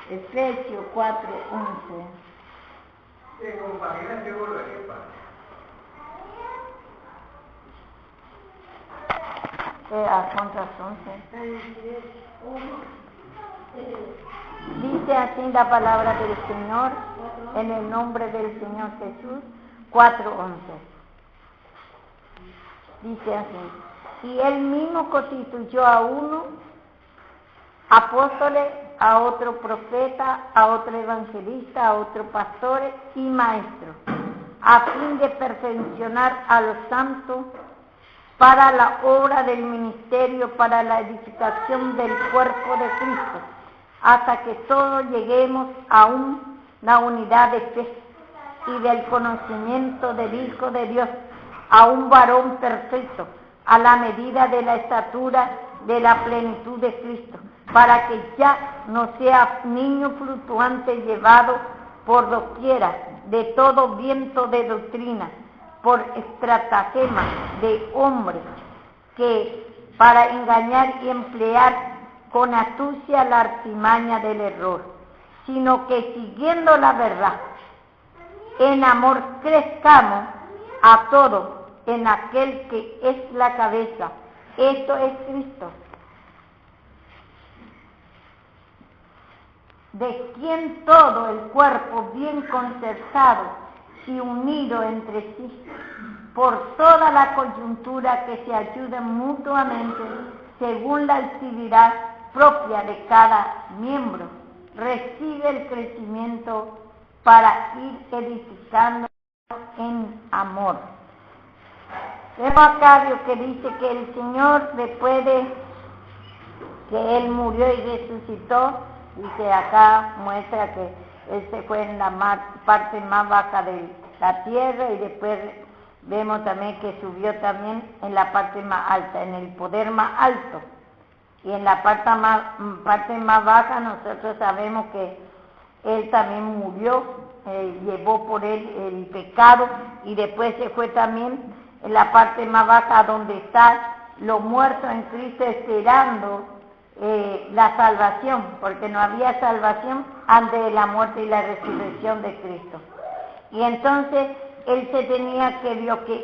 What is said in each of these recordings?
Efesios 4:11. ¿Cuántas 11? Dice así la palabra del Señor, en el nombre del Señor Jesús, 4:11. Dice así: y él mismo constituyó a uno apóstoles, a otro profeta, a otro evangelista, a otro pastores y maestros, a fin de perfeccionar a los santos para la obra del ministerio, para la edificación del cuerpo de Cristo, hasta que todos lleguemos a una unidad de fe y del conocimiento del Hijo de Dios, a un varón perfecto, a la medida de la estatura de la plenitud de Cristo, para que ya no sea niño fluctuante llevado por doquiera de todo viento de doctrina, por estratagema de hombres que para engañar y emplear con astucia la artimaña del error, sino que siguiendo la verdad, en amor crezcamos a todos en aquel que es la cabeza, esto es Cristo, de quien todo el cuerpo bien concertado y unido entre sí, por toda la coyuntura que se ayuda mutuamente según la actividad propia de cada miembro, recibe el crecimiento para ir edificando en amor. Vemos acá que dice que el Señor, después de que Él murió y resucitó, dice acá, muestra que Él se fue en la parte más baja de la tierra, y después vemos también que subió también en la parte más alta, en el poder más alto. Y en la parte más baja nosotros sabemos que Él también murió, llevó por Él el pecado, y después se fue también en la parte más baja donde están los muertos en Cristo esperando la salvación, porque no había salvación antes de la muerte y la resurrección de Cristo. Y entonces Él se tenía que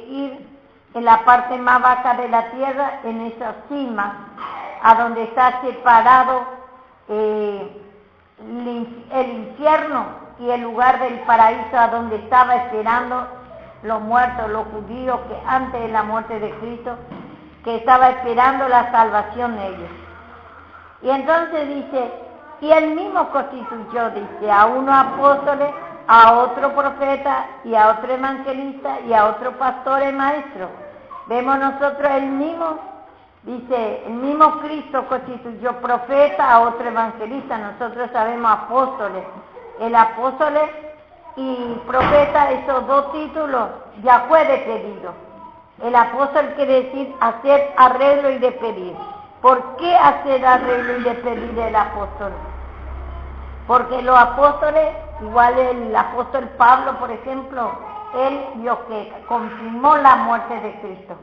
ir en la parte más baja de la tierra, en esa cima, a donde está separado el infierno y el lugar del paraíso, a donde estaba esperando los muertos, los judíos que antes de la muerte de Cristo, que estaba esperando la salvación de ellos. Y entonces dice, y Él mismo constituyó, dice, a unos apóstoles, a otro profeta, y a otro evangelista, y a otro pastor y maestro. Vemos nosotros el mismo, dice, el mismo Cristo constituyó profeta, a otro evangelista. Nosotros sabemos apóstoles. El apóstoles y profeta, esos dos títulos ya fue despedido. El apóstol quiere decir hacer arreglo y despedir. ¿Por qué hacer arreglo y despedir el apóstol? Porque los apóstoles, igual el apóstol Pablo, por ejemplo, él vio que confirmó la muerte de Cristo.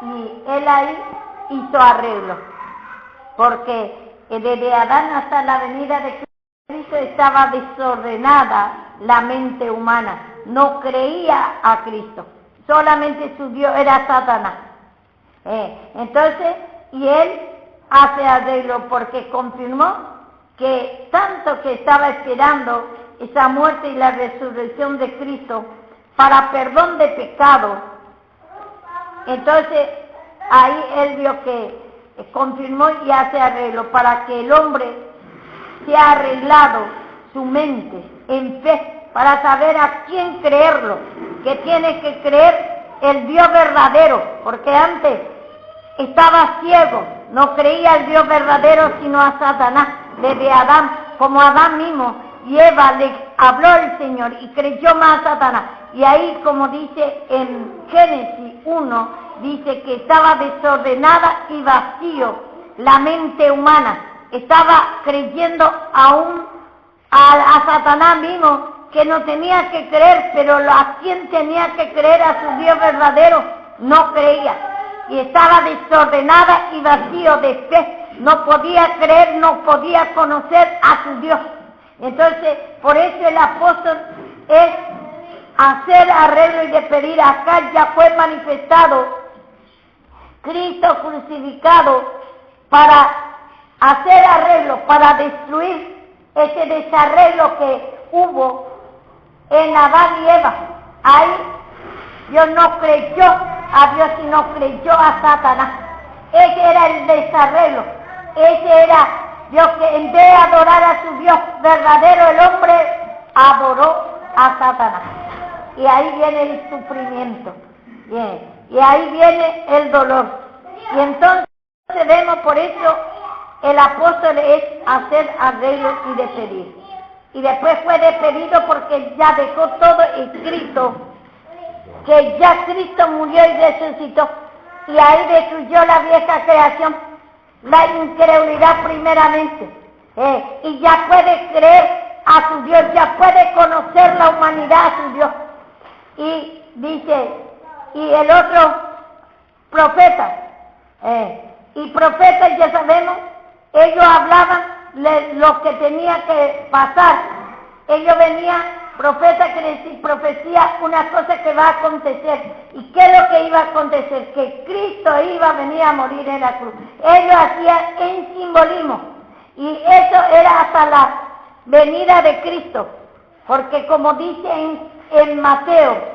Y él ahí hizo arreglo. Porque desde Adán hasta la venida de Cristo estaba desordenada la mente humana. No creía a Cristo. Solamente su Dios era Satanás. Entonces, y él hace arreglo porque confirmó que tanto que estaba esperando esa muerte y la resurrección de Cristo para perdón de pecado. Entonces, ahí él vio que confirmó y hace arreglo para que el hombre sea arreglado su mente en fe, para saber a quién creerlo, que tiene que creer el Dios verdadero, porque antes estaba ciego, no creía al Dios verdadero sino a Satanás, desde Adán, como Adán mismo, y Eva le habló el Señor y creyó más a Satanás. Y ahí, como dice en Génesis 1, dice que estaba desordenada y vacío la mente humana, estaba creyendo aún a Satanás mismo, que no tenía que creer, pero a quien tenía que creer, a su Dios verdadero, no creía. Y estaba desordenada y vacío de fe, no podía creer, no podía conocer a su Dios. Entonces, por eso el apóstol es hacer arreglo y despedir. Acá ya fue manifestado Cristo crucificado para hacer arreglo, para destruir ese desarreglo que hubo en Adán y Eva. Ahí Dios no creyó a Dios, sino creyó a Satanás. Ese era el desarreglo. Ese era Dios, que en vez de adorar a su Dios verdadero, el hombre adoró a Satanás. Y ahí viene el sufrimiento. Bien. Y ahí viene el dolor. Y entonces vemos, por eso el apóstol es hacer arreglo y despedir. Y después fue despedido porque ya dejó todo escrito, que ya Cristo murió y resucitó. Y ahí destruyó la vieja creación, la incredulidad primeramente. Y ya puede creer a su Dios, ya puede conocer la humanidad a su Dios. Y dice, y el otro profeta, y profetas ya sabemos, ellos hablaban lo que tenía que pasar. Ellos venían, profeta quiere decir profecía, una cosa que va a acontecer. ¿Y qué es lo que iba a acontecer? Que Cristo iba a venir a morir en la cruz. Ellos hacían en simbolismo. Y eso era hasta la venida de Cristo. Porque como dice en Mateo,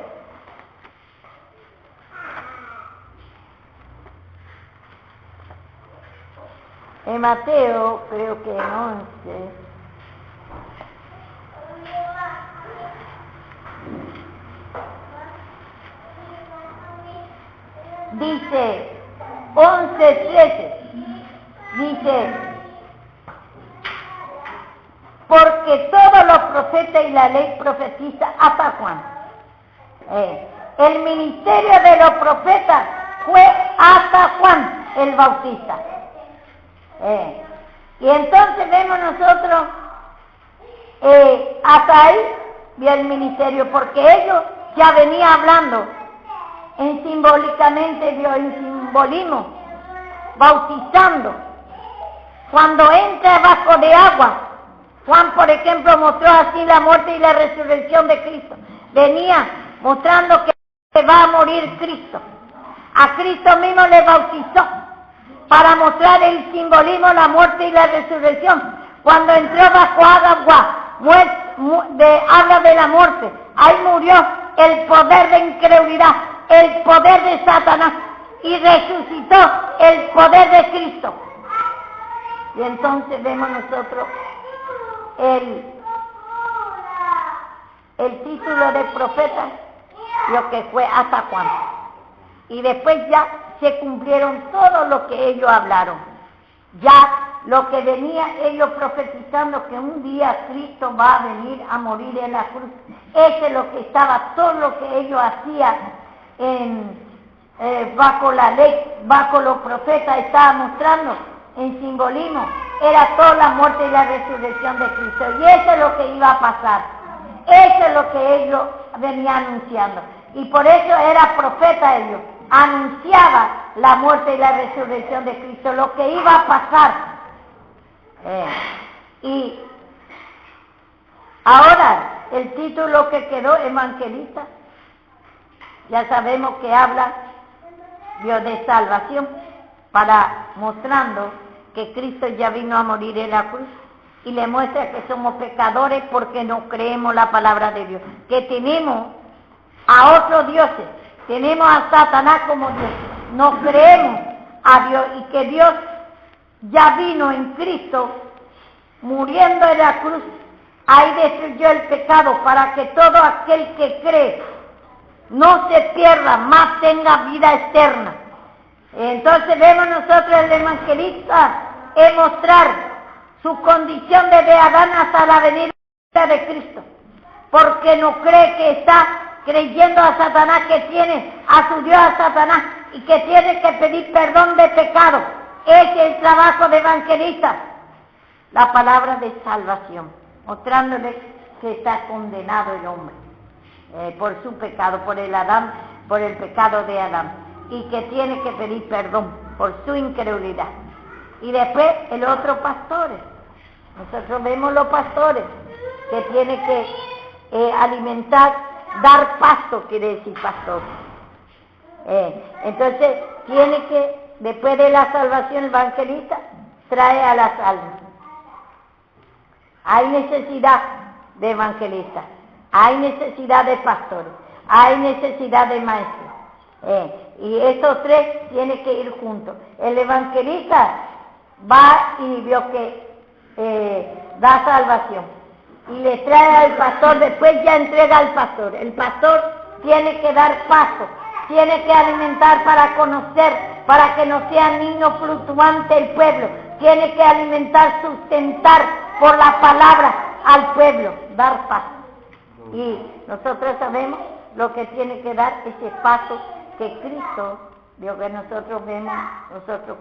creo que en 11, dice 11:13, dice, porque todos los profetas y la ley profetiza hasta Juan. El ministerio de los profetas fue hasta Juan el Bautista. Y entonces vemos nosotros hasta ahí vio el ministerio, porque ellos ya venían hablando en simbolismo, bautizando. Cuando entra bajo de agua, Juan, por ejemplo, mostró así la muerte y la resurrección de Cristo. Venía mostrando que va a morir Cristo. A Cristo mismo le bautizó para mostrar el simbolismo, la muerte y la resurrección. Cuando entró bajo agua, habla de la muerte. Ahí murió el poder de incredulidad, el poder de Satanás, y resucitó el poder de Cristo. Y entonces vemos nosotros el título de profeta, lo que fue hasta Juan. Y después ya se cumplieron todo lo que ellos hablaron. Ya lo que venía ellos profetizando, que un día Cristo va a venir a morir en la cruz. Eso es lo que estaba, todo lo que ellos hacían bajo la ley, bajo los profetas, estaba mostrando en simbolismo. Era toda la muerte y la resurrección de Cristo. Y eso es lo que iba a pasar. Eso es lo que ellos venían anunciando. Y por eso era profeta ellos. Anunciaba la muerte y la resurrección de Cristo, lo que iba a pasar. Y ahora el título que quedó, evangelista, ya sabemos que habla Dios de salvación, para mostrando que Cristo ya vino a morir en la cruz, y le muestra que somos pecadores porque no creemos la palabra de Dios, que tenemos a otros dioses, tenemos a Satanás como Dios, no creemos a Dios, y que Dios ya vino en Cristo, muriendo en la cruz, ahí destruyó el pecado, para que todo aquel que cree no se pierda, más tenga vida eterna. Entonces vemos nosotros el evangelista es mostrar su condición desde Adán hasta la venida de Cristo, porque no cree, que está creyendo a Satanás, que tiene a su Dios a Satanás, y que tiene que pedir perdón de pecado. Ese es el trabajo de evangelista, la palabra de salvación, mostrándole que está condenado el hombre por su pecado, por el pecado de Adán, y que tiene que pedir perdón por su incredulidad. Y después el otro pastores. Nosotros vemos los pastores, que tiene que alimentar, dar pasto, quiere decir pastor. Entonces tiene que, después de la salvación, el evangelista trae a las almas. Hay necesidad de evangelistas, hay necesidad de pastores, hay necesidad de maestros. Y estos tres tienen que ir juntos. El evangelista va y vio que da salvación y le trae al pastor, después ya entrega al pastor. El pastor tiene que dar paso, tiene que alimentar para conocer, para que no sea niño fluctuante el pueblo, tiene que alimentar, sustentar por la palabra al pueblo, dar paso. Y nosotros sabemos lo que tiene que dar ese paso que Cristo, lo que nosotros vemos,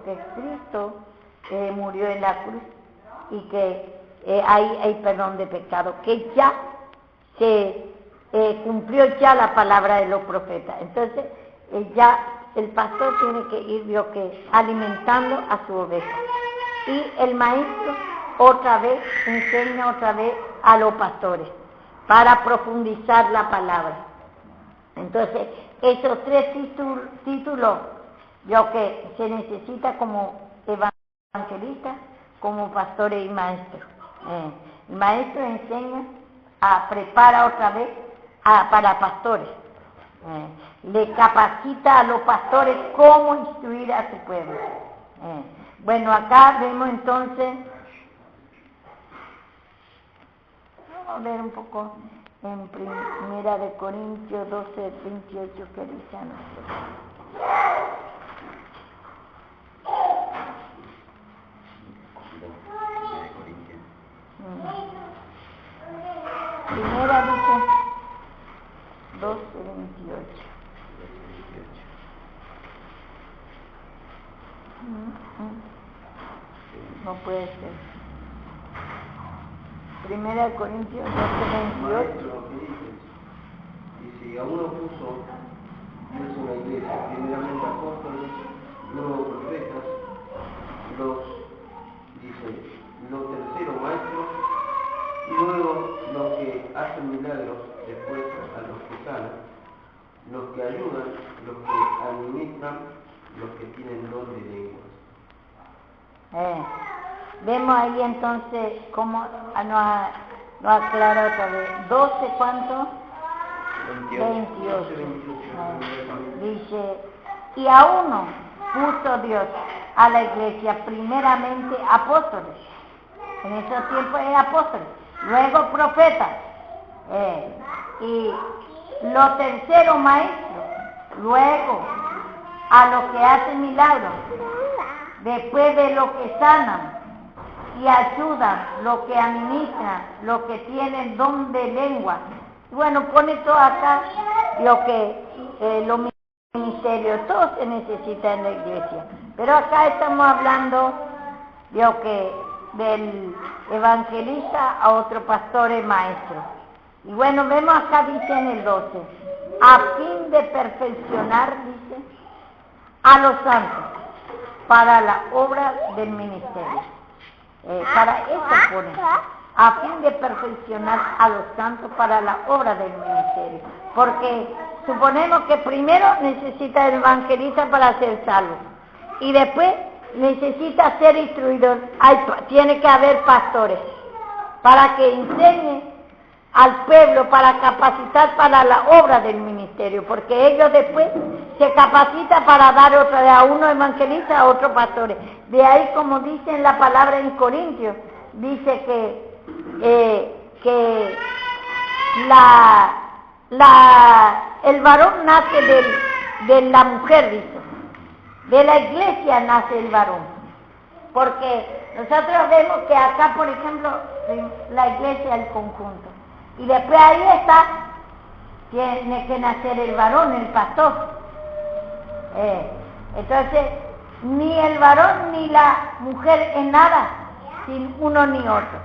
que Cristo murió en la cruz y que hay perdón de pecado, que ya se cumplió ya la palabra de los profetas. Entonces ya el pastor tiene que ir, vio que alimentando a su oveja, y el maestro otra vez enseña otra vez a los pastores para profundizar la palabra. Entonces esos tres títulos lo que se necesita como evangelista, como pastores y maestros. El maestro enseña, prepara otra vez para pastores, le capacita a los pastores cómo instruir a su pueblo. Bueno, acá vemos entonces, vamos a ver un poco en Primera de Corintios 12, 28, que dice a nosotros. Primera dice 12, 28. No puede ser. Primera de Corintios 12, 28. Y si a uno puso Dios en la iglesia, primeramente apóstoles, luego profetas, los terceros maestros, y luego los que hacen milagros, después a los que sanan, los que ayudan, los que administran, los que tienen don de lenguas. Vemos ahí entonces cómo no aclara otra vez. 12, ¿cuánto? 28. Dice, y a uno puso Dios a la iglesia primeramente apóstoles. En esos tiempos era apóstoles, luego profetas, y los terceros maestros, luego a los que hacen milagros, después de los que sanan y ayudan, los que administran, los que tienen don de lengua. Bueno, pone todo acá los ministerios, todo se necesita en la iglesia, pero acá estamos hablando del evangelista a otro pastor y maestro. Y bueno, vemos acá, dice en el 12, a fin de perfeccionar, dice, a los santos para la obra del ministerio. Para eso pone, a fin de perfeccionar a los santos para la obra del ministerio. Porque suponemos que primero necesita el evangelista para ser salvo, y después necesita ser instruidor. Tiene que haber pastores para que enseñe al pueblo, para capacitar para la obra del ministerio, porque ellos después se capacitan para dar otra vez a uno evangelista, a otro pastores. De ahí, como dice en la palabra en Corintios, dice que el varón nace de la mujer, dice. De la iglesia nace el varón, porque nosotros vemos que acá, por ejemplo, la iglesia es el conjunto, y después ahí tiene que nacer el varón, el pastor. Entonces, ni el varón ni la mujer es nada sin uno ni otro.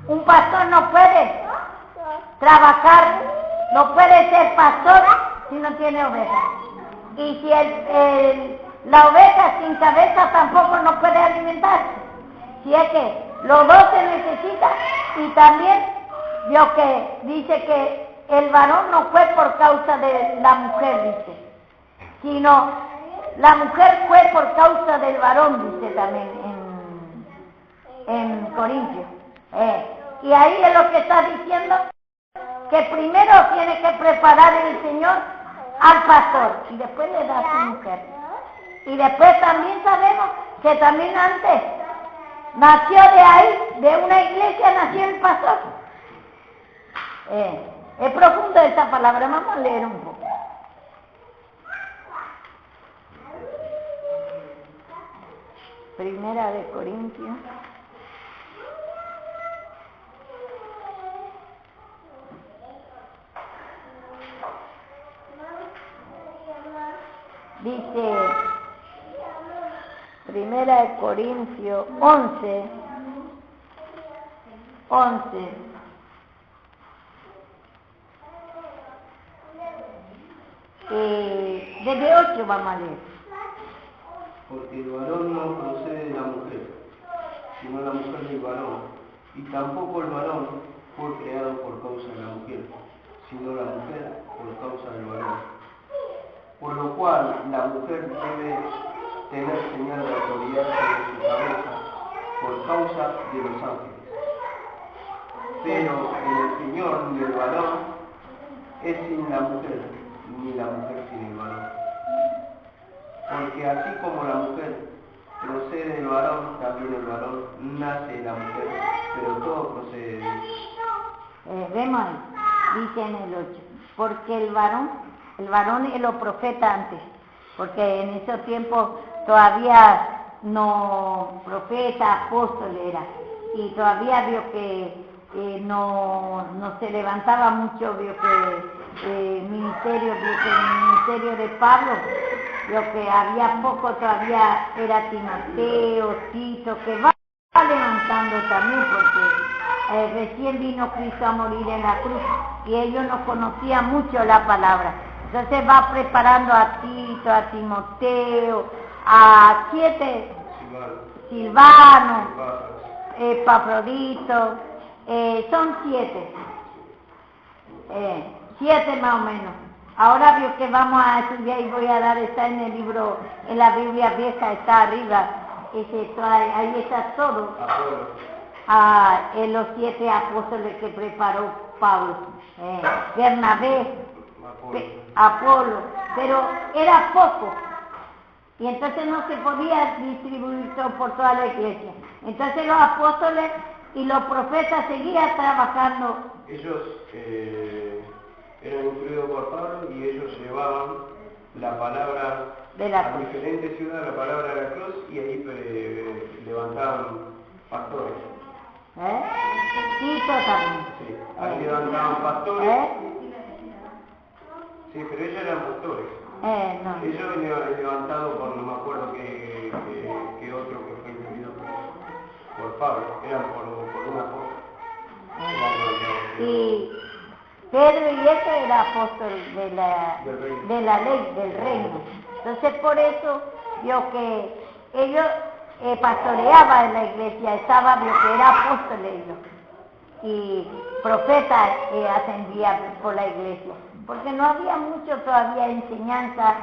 Un pastor no puede trabajar, no puede ser pastor si no tiene ovejas. Y si la oveja sin cabeza tampoco no puede alimentarse. Si es que los dos se necesitan, y también vio que dice que el varón no fue por causa de la mujer, dice, sino la mujer fue por causa del varón, dice también en Corintios. Y ahí es lo que está diciendo, que primero tiene que preparar el Señor al pastor y después le da a su mujer. Y después también sabemos que también antes nació de ahí, de una iglesia nació el pastor. Es profundo esta palabra, vamos a leer un poco. Primera de Corintios. Dice, Primera de Corintios 11, desde 8 vamos a leer. Porque el varón no procede de la mujer, sino la mujer del varón, y tampoco el varón fue creado por causa de la mujer, sino la mujer por causa del varón. Por lo cual la mujer debe tener señal de autoridad sobre su cabeza por causa de los ángeles. Pero en el Señor ni el varón es sin la mujer, ni la mujer sin el varón. Porque así como la mujer procede del varón, también el varón nace de la mujer, pero todo procede de Dios. Vemos ahí, dice en el 8, porque el varón es los profetas antes, porque en esos tiempos todavía no profeta, apóstol era, y todavía vio que no se levantaba mucho, vio que el ministerio de Pablo, vio que había poco, todavía era Timoteo, Tito, que va levantando también, porque recién vino Cristo a morir en la cruz, y ellos no conocían mucho la palabra. Entonces va preparando a Tito, a Timoteo, a 7, Silvano, Epafrodito, son 7, 7 más o menos. Ahora veo que vamos a estudiar y voy a dar, está en el libro, en la Biblia vieja, está arriba, ahí está todo. Los 7 apóstoles que preparó Pablo, Bernabé, Apolo, pero era poco y entonces no se podía distribuir todo por toda la iglesia. Entonces los apóstoles y los profetas seguían trabajando. Ellos eran influidos por Pablo y ellos llevaban la palabra a diferentes ciudades, la palabra de la cruz, y ahí levantaban pastores. Tito también. Sí, ahí levantaban pastores. Sí, pero ellos eran pastores. No. Ellos levantados por, no me acuerdo qué otro que fue incluido por Pablo, eran por una cosa. Y Pedro y ese era apóstol de la ley, del reino. Entonces por eso vio que ellos pastoreaban en la iglesia, vio que era apóstol ellos. Y profetas ascendían por la iglesia, porque no había mucho todavía enseñanza.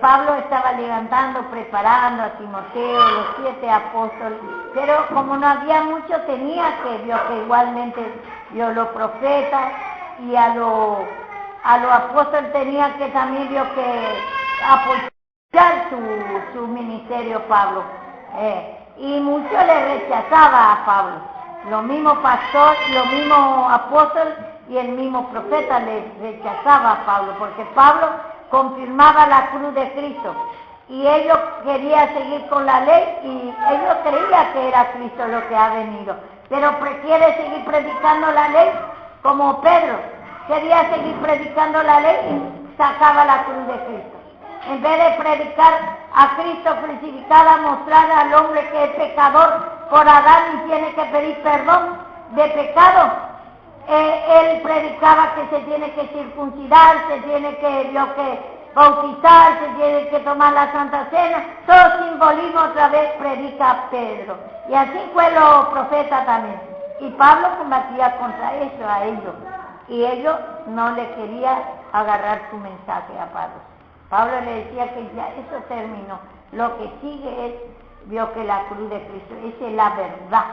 Pablo estaba levantando, preparando a Timoteo, los 7 apóstoles, pero como no había mucho, tenía que igualmente los profetas y a los apóstoles tenía que también que apoyar su ministerio Pablo. Y mucho le rechazaba a Pablo. Lo mismo pastor, lo mismo apóstol y el mismo profeta le rechazaba a Pablo, porque Pablo confirmaba la cruz de Cristo y ellos querían seguir con la ley y ellos creían que era Cristo lo que ha venido, pero quiere seguir predicando la ley como Pedro, quería seguir predicando la ley y sacaba la cruz de Cristo. En vez de predicar a Cristo crucificado, mostrar al hombre que es pecador por Adán y tiene que pedir perdón de pecado, él predicaba que se tiene que circuncidar, se tiene que bautizar, se tiene que tomar la Santa Cena, todo simbolismo otra vez predica Pedro. Y así fue los profetas también. Y Pablo combatía contra eso a ellos. Y ellos no le querían agarrar su mensaje a Pablo. Pablo le decía que ya eso terminó. Lo que sigue es, vio que la cruz de Cristo, esa es la verdad.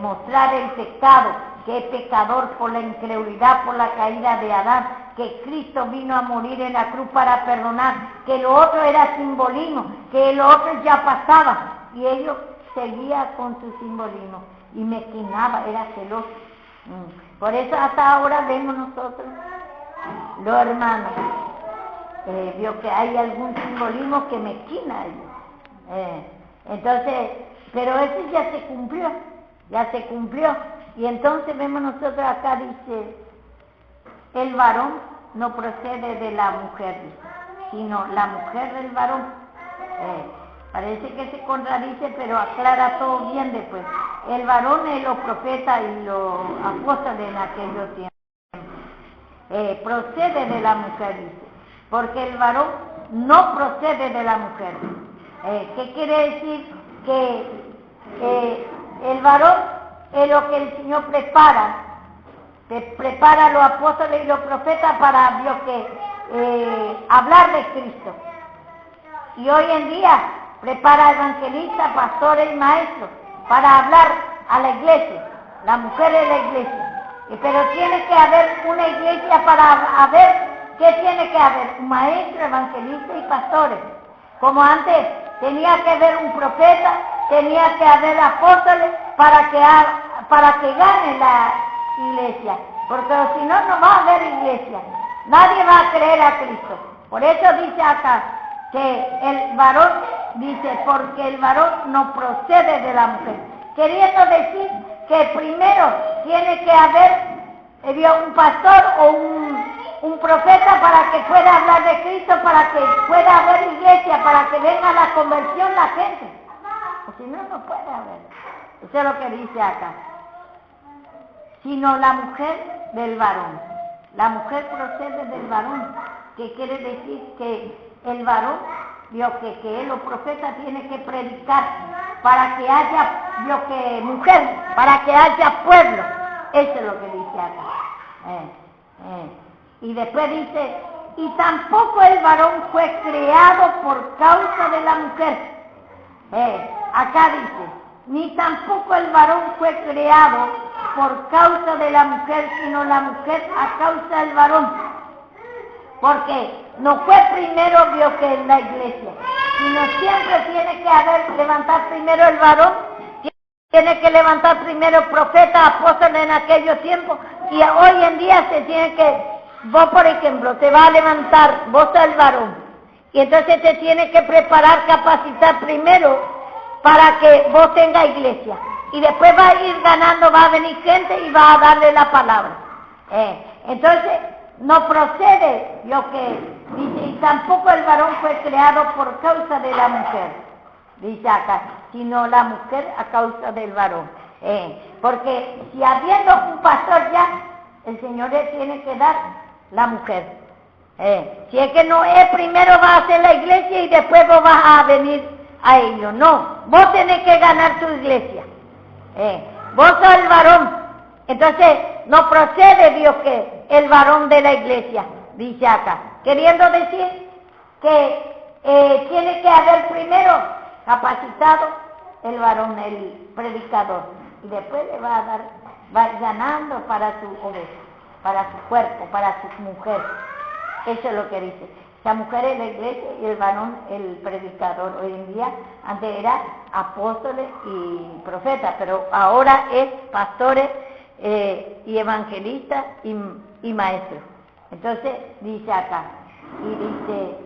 Mostrar el pecado, que es pecador por la incredulidad, por la caída de Adán, que Cristo vino a morir en la cruz para perdonar, que lo otro era simbolismo, que lo otro ya pasaba, y ellos seguían con su simbolismo, y me quemaba, era celoso. Por eso hasta ahora vemos nosotros, los hermanos, vio que hay algún simbolismo que me quina a ellos. Entonces, pero eso ya se cumplió, y entonces vemos nosotros acá, dice, el varón no procede de la mujer, sino la mujer del varón. Parece que se contradice, pero aclara todo bien después. El varón es los profetas y los apóstoles en aquellos tiempos. Procede de la mujer, dice, porque el varón no procede de la mujer. ¿Qué quiere decir? Que el varón es lo que el Señor prepara a los apóstoles y los profetas para hablar de Cristo. Y hoy en día prepara evangelistas, pastores y maestros para hablar a la iglesia, la mujer de la iglesia. Pero tiene que haber una iglesia para ver qué tiene que haber, un maestro, evangelista y pastores. Como antes tenía que haber un profeta, tenía que haber apóstoles para que gane la iglesia, porque si no, no va a haber iglesia, nadie va a creer a Cristo. Por eso dice acá que el varón, dice, porque el varón no procede de la mujer, queriendo decir que primero tiene que haber un pastor o un profeta para que pueda hablar de Cristo, para que pueda haber iglesia, para que venga la conversión la gente. O si no, no puede haber. Eso es lo que dice acá. Sino la mujer del varón. La mujer procede del varón, que quiere decir que el varón, que los profetas tienen que predicar para que haya, mujer, para que haya pueblo. Eso es lo que dice acá. Y después dice, y tampoco el varón fue creado por causa de la mujer. Acá dice, ni tampoco el varón fue creado por causa de la mujer, sino la mujer a causa del varón. Porque no fue primero que en la iglesia, sino siempre tiene que levantar primero el varón, tiene que levantar primero profeta, apóstol en aquellos tiempos, y hoy en día se tiene que, vos por ejemplo, te va a levantar, vos sos el varón, y entonces te tiene que preparar, capacitar primero para que vos tengas iglesia, y después va a ir ganando, va a venir gente y va a darle la palabra. Entonces, no procede lo que dice, y tampoco el varón fue creado por causa de la mujer, dice acá, sino la mujer a causa del varón. Porque si habiendo un pastor ya, el Señor le tiene que dar la mujer. Si es que no es, primero va a hacer la iglesia y después vos vas a venir a ellos. No, vos tenés que ganar tu iglesia. Vos sos el varón. Entonces, no procede Dios que el varón de la iglesia, dice acá. Queriendo decir que tiene que haber primero capacitado el varón, el predicador, y después le va ganando para su oveja, para su cuerpo, para su mujer. Eso es lo que dice. La mujer es la iglesia y el varón el predicador. Hoy en día, antes era apóstoles y profetas, pero ahora es pastores y evangelistas y maestros. Entonces dice acá, y dice,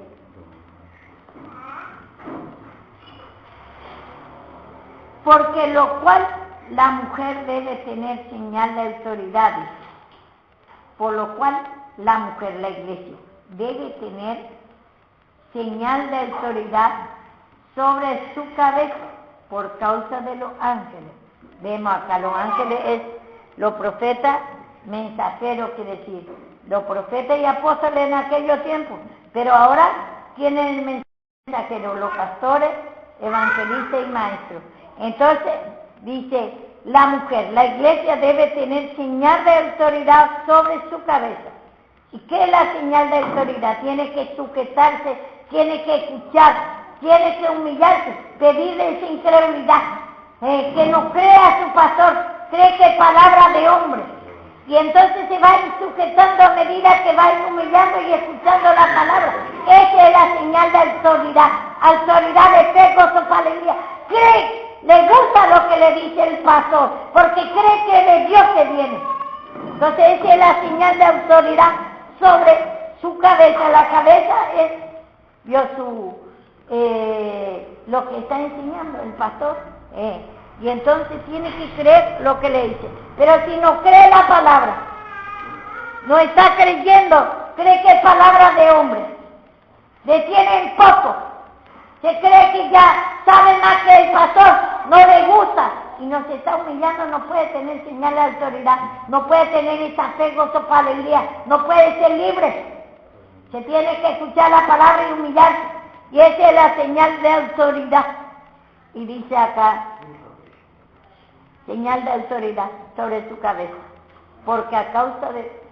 porque lo cual la mujer debe tener señal de autoridad, por lo cual la mujer, la iglesia, debe tener señal de autoridad sobre su cabeza por causa de los ángeles. Vemos acá, los ángeles es los profetas mensajeros, quiere decir, los profetas y apóstoles en aquellos tiempos, pero ahora tienen el mensajero, los pastores, evangelistas y maestros. Entonces, dice la mujer, la iglesia debe tener señal de autoridad sobre su cabeza. ¿Y qué es la señal de autoridad? Tiene que sujetarse, tiene que escuchar, tiene que humillarse, pedirle esa incredulidad, que no crea a su pastor, cree que es palabra de hombre. Y entonces se va a ir sujetando a medida que va a ir humillando y escuchando la palabra. Esa es la señal de autoridad, autoridad de fe, gozo, alegría. Cree, le gusta lo que le dice el pastor, porque cree que de Dios que viene. Entonces esa es la señal de autoridad sobre su cabeza. La cabeza es lo que está enseñando el pastor. Y entonces tiene que creer lo que le dice. Pero si no cree la palabra, no está creyendo, cree que es palabra de hombre, detiene en poco, se cree que ya sabe más que el pastor, no le gusta y no se está humillando, no puede tener señal de autoridad, no puede tener esa fe, gozo, alegría, no puede ser libre. Se tiene que escuchar la palabra y humillarse, y esa es la señal de autoridad. Y dice acá, señal de autoridad sobre su cabeza, porque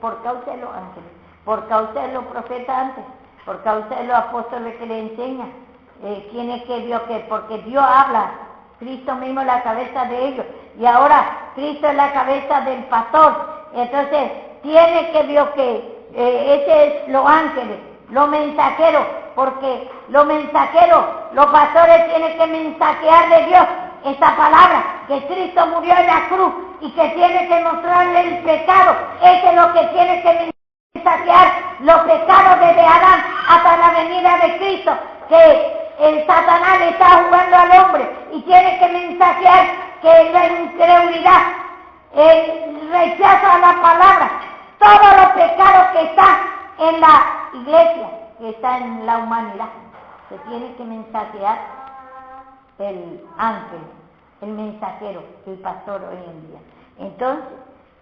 por causa de los ángeles, por causa de los profetas antes, por causa de los apóstoles que le enseñan, tiene que Dios que, porque Dios habla, Cristo mismo es la cabeza de ellos, y ahora Cristo es la cabeza del pastor, entonces tiene que Dios que, ese es los ángeles, los mensajeros, porque los mensajeros, los pastores tienen que mensajear de Dios esta palabra, que Cristo murió en la cruz y que tiene que mostrarle el pecado. Eso es lo que tiene que mensajear los pecados desde Adán hasta la venida de Cristo, que el Satanás le está jugando al hombre y tiene que mensajear que la incredulidad, el rechazo a la palabra, todos los pecados que están en la iglesia, que está en la humanidad, se tiene que mensajear el ángel, el mensajero, el pastor hoy en día. Entonces,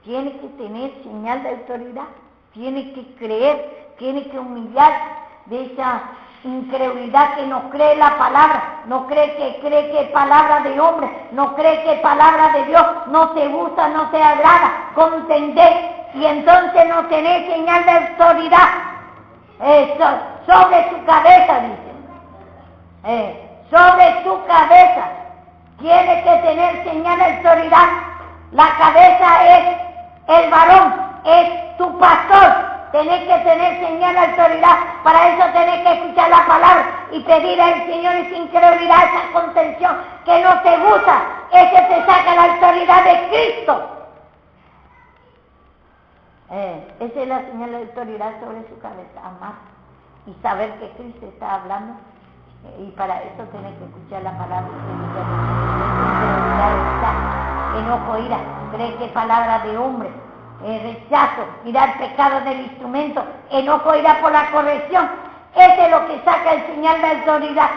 tiene que tener señal de autoridad, tiene que creer, tiene que humillar de esa incredulidad que no cree la palabra, no cree que es palabra de hombre, no cree que es palabra de Dios, no se gusta, no se agrada, contender, y entonces no tener señal de autoridad sobre su cabeza, dice. Sobre su cabeza tiene que tener señal de autoridad. La cabeza es el varón, es tu pastor. Tenés que tener señal de autoridad. Para eso tenés que escuchar la palabra y pedir al Señor esa incredulidad, esa contención que no te gusta. Ese te saca la autoridad de Cristo. Esa es la señal de autoridad sobre su cabeza, amar y saber que Cristo está hablando. Y para eso tenés que escuchar la palabra de enojo, ira, cree que es palabra de hombre, rechazo, mirar pecado del instrumento, enojo, ira por la corrección. Ese es lo que saca el señal de autoridad.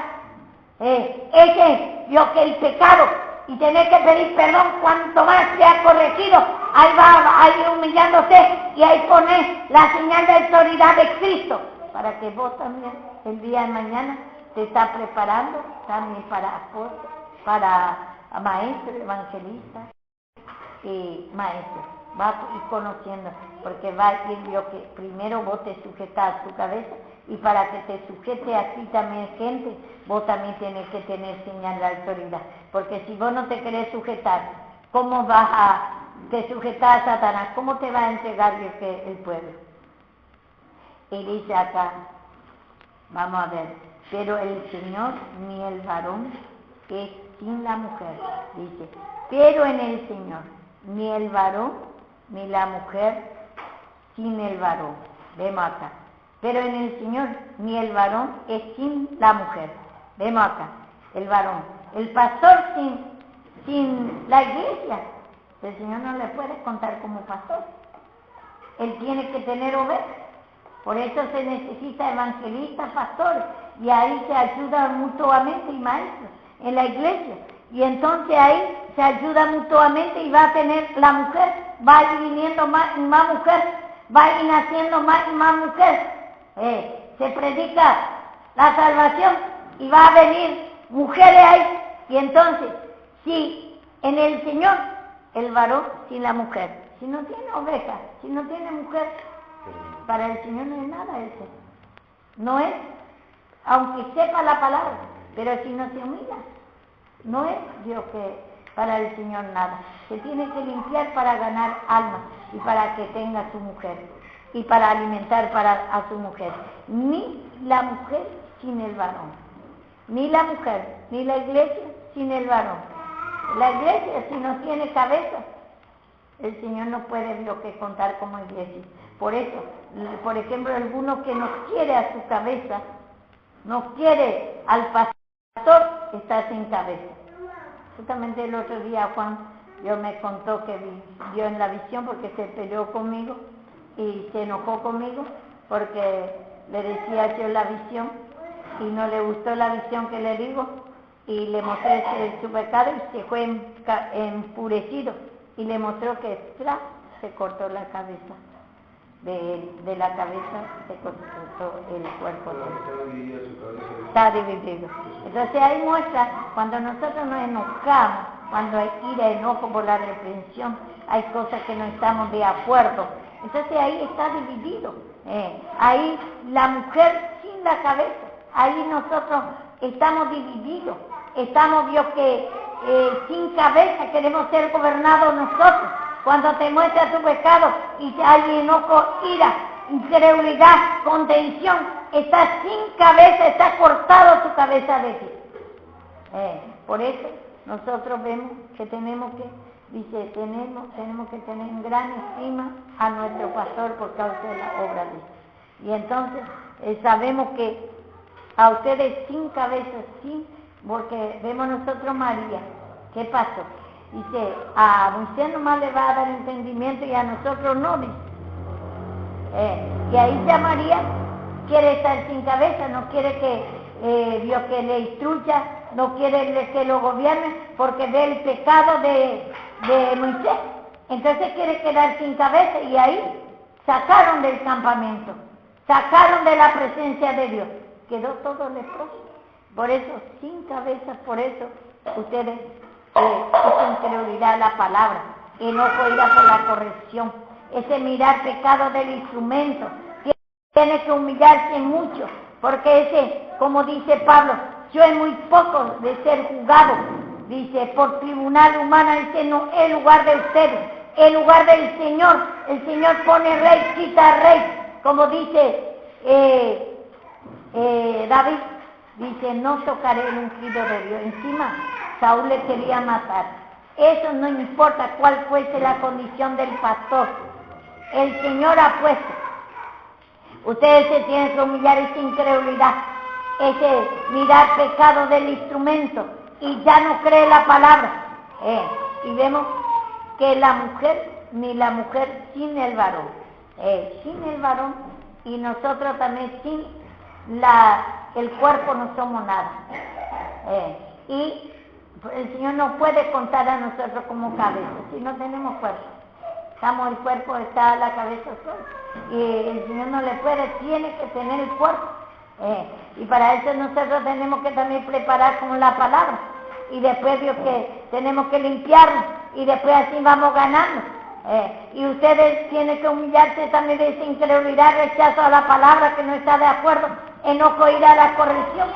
Ese es lo que el pecado, y tener que pedir perdón cuanto más sea corregido, ahí va, ahí humillándose, y ahí pone la señal de autoridad de Cristo, para que vos también el día de mañana te está preparando también para apóstol, para maestro, evangelista y maestro. Va a ir conociendo, porque va a ir yo que primero vos te sujetas a tu cabeza, y para que te sujete a ti también gente, vos también tienes que tener señal de autoridad. Porque si vos no te querés sujetar, ¿cómo vas a te sujetar a Satanás? ¿Cómo te va a entregar el pueblo? Y dice acá, vamos a ver, pero el Señor ni el varón es sin la mujer, dice, pero en el Señor ni el varón ni la mujer sin el varón. Vemos acá, pero en el Señor ni el varón es sin la mujer. Vemos acá, el varón, el pastor sin la iglesia, el Señor no le puede contar como pastor. Él tiene que tener ovejas. Por eso se necesita evangelistas, pastores, y ahí se ayudan mutuamente y maestros en la iglesia. Y entonces ahí se ayuda mutuamente y va a tener la mujer, va a ir viniendo más y más mujer, va a ir naciendo más y más mujer. Se predica la salvación y va a venir mujeres ahí. Y entonces, si en el Señor el varón sin la mujer. Si no tiene oveja, si no tiene mujer, para el Señor no es nada ese. No es, aunque sepa la palabra, pero si no se humilla, no es Dios que para el Señor nada. Se tiene que limpiar para ganar alma y para que tenga su mujer y para alimentar a su mujer. Ni la mujer sin el varón, ni la mujer, ni la iglesia sin el varón. La iglesia, si no tiene cabeza, el Señor no puede Dios que contar como iglesia. Por eso, por ejemplo, alguno que no quiere a su cabeza, no quiere al pastor, está sin cabeza. Justamente el otro día Juan Dios me contó que vio en la visión porque se peleó conmigo y se enojó conmigo porque le decía yo la visión y no le gustó la visión que le digo y le mostré su pecado y se fue enfurecido y le mostró que se cortó la cabeza. De la cabeza se cortó el cuerpo. Está dividido. Entonces ahí muestra, cuando nosotros nos enojamos, cuando hay ira, enojo por la reprensión, hay cosas que no estamos de acuerdo. Entonces ahí está dividido. Ahí la mujer sin la cabeza, ahí nosotros estamos divididos. Estamos, Dios, que sin cabeza queremos ser gobernados nosotros. Cuando te muestra tu pecado y hay enojo, ira, incredulidad, contención, estás sin cabeza, está cortado tu cabeza de ti. Por eso nosotros vemos que tenemos que, dice, tenemos que tener en gran estima a nuestro pastor por causa de la obra de él. Y entonces sabemos que a ustedes sin cabeza, porque vemos nosotros María, ¿qué pasó? Dice, a Moisés nomás le va a dar entendimiento y a nosotros no, dice. Y ahí ya María quiere estar sin cabeza, no quiere que Dios que le instruya, no quiere que lo gobierne, porque ve el pecado de Moisés. Entonces quiere quedar sin cabeza y ahí sacaron del campamento, sacaron de la presencia de Dios. Quedó todo leproso. Por eso, sin cabeza, por eso, ustedes... esa incredulidad a la palabra, enojo, ira por la corrección, ese mirar pecado del instrumento, tiene que humillarse mucho, porque ese, como dice Pablo, yo es muy poco de ser juzgado, dice, por tribunal humana, dice, no es lugar de ustedes, es lugar del Señor, el Señor pone rey, quita rey, como dice David, dice, no tocaré el ungido de Dios, encima, Saúl le quería matar. Eso no importa cuál fuese la condición del pastor. El Señor ha puesto. Ustedes se tienen que humillar esa incredulidad, ese mirar pecado del instrumento y ya no cree la palabra. Y vemos que la mujer, ni la mujer sin el varón. Sin el varón y nosotros también sin el cuerpo no somos nada. Y el Señor no puede contar a nosotros como cabeza, si no tenemos cuerpo. El cuerpo está la cabeza sola. Y el Señor no le puede, tiene que tener el cuerpo. Y para eso nosotros tenemos que también preparar con la palabra. Y después Dios que tenemos que limpiarnos. Y después así vamos ganando. Y ustedes tienen que humillarse también de esa incredulidad, rechazo a la palabra que no está de acuerdo, enojo, ir a la corrección.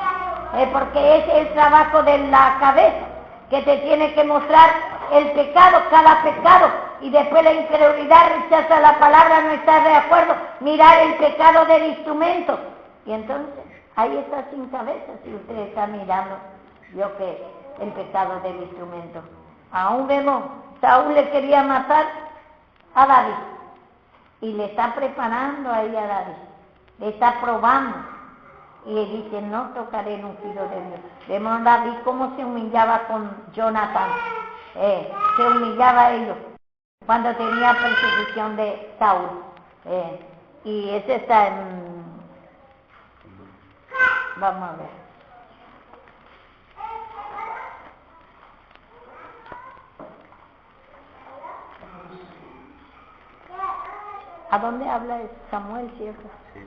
Porque ese es el trabajo de la cabeza, que te tiene que mostrar el pecado, cada pecado, y después la incredulidad, rechaza la palabra, no está de acuerdo, mirar el pecado del instrumento. Y entonces, ahí está sin cabeza, si usted está mirando, yo que el pecado del instrumento. Aún vemos, Saúl le quería matar a David, y le está preparando ahí a David, le está probando. Y le dice, no tocaré el ungido de Dios. Vemos a David cómo se humillaba con Jonathan. Se humillaba a ellos cuando tenía persecución de Saúl. Y ese está en... Vamos a ver. ¿A dónde habla Samuel, cierto? Sí.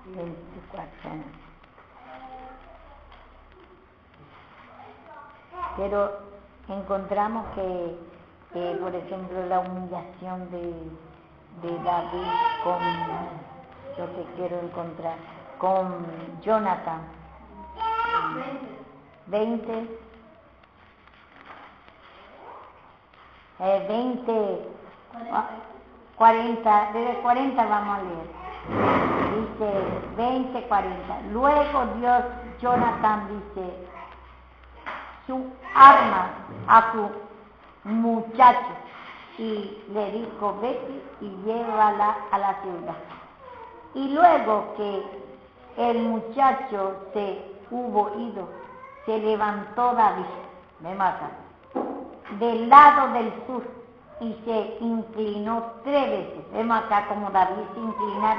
24. Pero encontramos que, por ejemplo, la humillación de David con, yo que quiero encontrar, con Jonathan. 20, 40, desde 40 vamos a leer. Dice 20, 40. Luego Dios, Jonathan dice, su arma a su muchacho y le dijo, vete y llévala a la ciudad. Y luego que el muchacho se hubo ido, se levantó David, me mata, del lado del sur y se inclinó 3 veces. Vemos acá como David se inclinar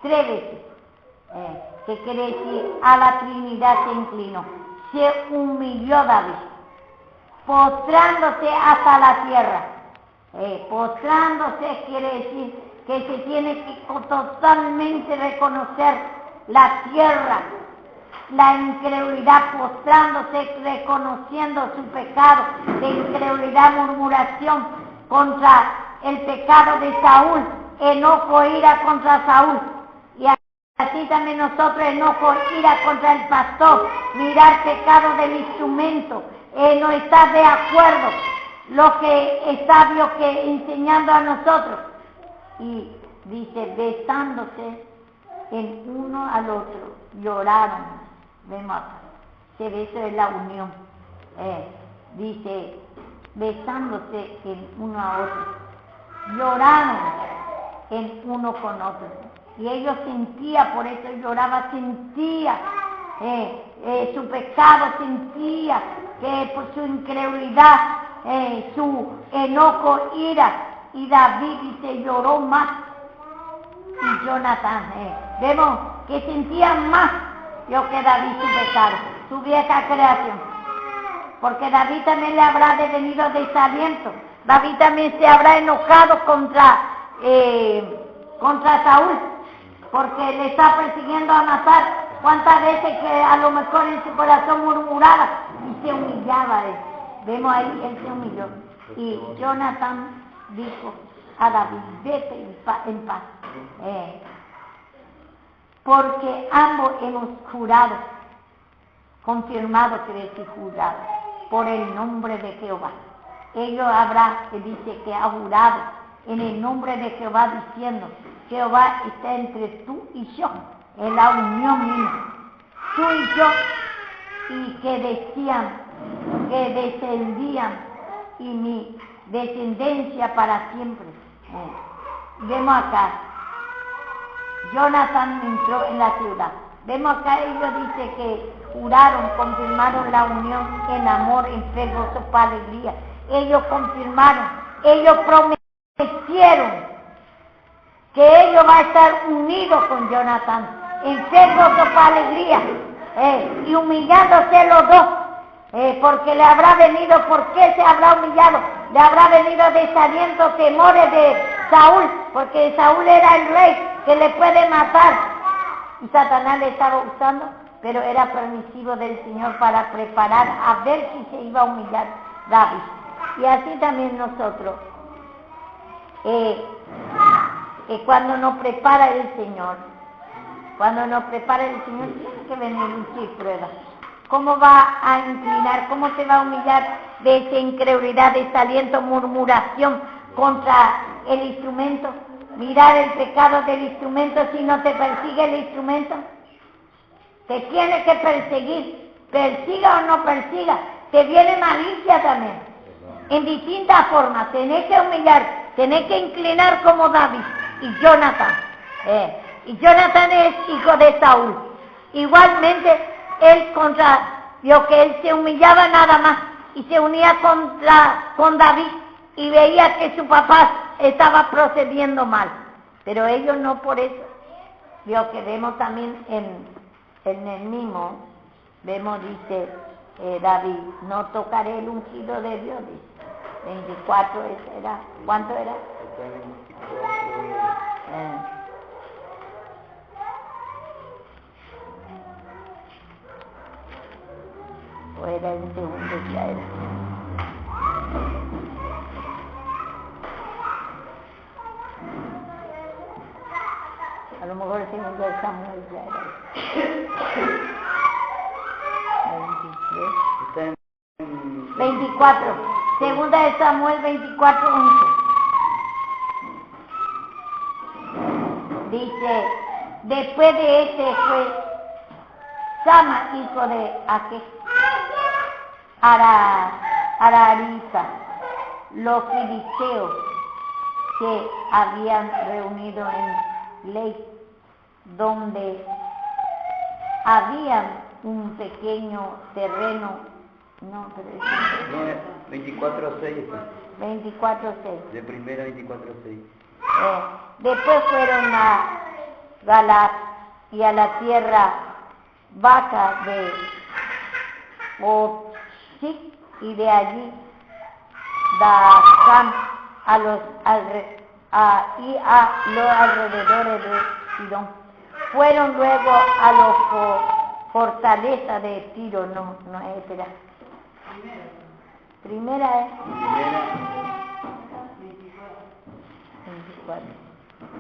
3 veces. ¿Qué quiere decir? A la Trinidad se inclinó. Se humilló David, postrándose hasta la tierra. Postrándose quiere decir que se tiene que totalmente reconocer la tierra, la incredulidad, postrándose, reconociendo su pecado de incredulidad, murmuración contra el pecado de Saúl, enojo, ira contra Saúl. Y así también nosotros, enojo, ira contra el pastor, mirar pecado del instrumento, no estar de acuerdo lo que está Dios que enseñando a nosotros. Y dice, besándose en uno al otro, lloraron. Vemos acá, que beso es la unión. Dice, besándose en uno a otro, lloraron en uno con otro. Y ellos sentían, por eso lloraba, sentía su pecado, sentía que por su incredulidad, su enojo, ira. Y David dice, lloró más. Y Jonathan, vemos que sentía más yo que David su pecado, su vieja creación. Porque David también le habrá devenido desaliento. David también se habrá enojado contra Saúl, porque le está persiguiendo a matar. ¿Cuántas veces que a lo mejor en su corazón murmuraba y se humillaba? Vemos ahí, él se humilló. Y Jonathan dijo a David, vete en paz. Porque ambos hemos jurado, confirmado, quiere decir jurado, por el nombre de Jehová. Ellos habrá, que dice que ha jurado en el nombre de Jehová, diciendo, Jehová está entre tú y yo, en la unión misma, tú y yo, y que decían, que descendían, y mi descendencia para siempre. Vemos acá, Jonathan entró en la ciudad. Vemos acá, ellos dicen que juraron, confirmaron la unión en amor, en fe, gozo, paz, alegría. Ellos confirmaron, ellos prometieron que ellos van a estar unidos con Jonathan, en fe, gozo, paz, alegría, y humillándose los dos, porque le habrá venido, ¿por qué se habrá humillado? Le habrá venido desaliento, temores de Saúl, porque Saúl era el rey que le puede matar, y Satanás le estaba usando, pero era permisivo del Señor para preparar a ver si se iba a humillar David. Y así también nosotros, cuando nos prepara el Señor, tiene que venir lucha y prueba. ¿Cómo va a inclinar? ¿Cómo se va a humillar de esa incredulidad, desaliento, murmuración contra el instrumento? Mirar el pecado del instrumento si no te persigue el instrumento. Te tiene que perseguir, persiga o no persiga. Te viene malicia también. En distintas formas. Tenés que humillar, tenés que inclinar como David y Jonathan. Y Jonathan es hijo de Saúl. Igualmente, él vio que él se humillaba nada más y se unía con David y veía que su papá estaba procediendo mal, pero ellos no por eso. Vio que vemos también en el mismo, vemos, dice David, no tocaré el ungido de Dios, dice, 24 era, ¿cuánto era? o era en segundo ya era. A lo mejor el segundo de Samuel ya era. 24. Segunda de Samuel 24:11. Dice, después de este fue Sama, hijo de Ararisa, los filisteos que habían reunido en Ley, donde había un pequeño terreno, no, pero es 24:6. 24:6. De primera 24:6. Después fueron a Galaad y a la tierra baja de Otzit, y de allí Dacán a los alrededores de Sidón. Fueron luego a los fortalezas de Tiro, no espera. Primera es 24.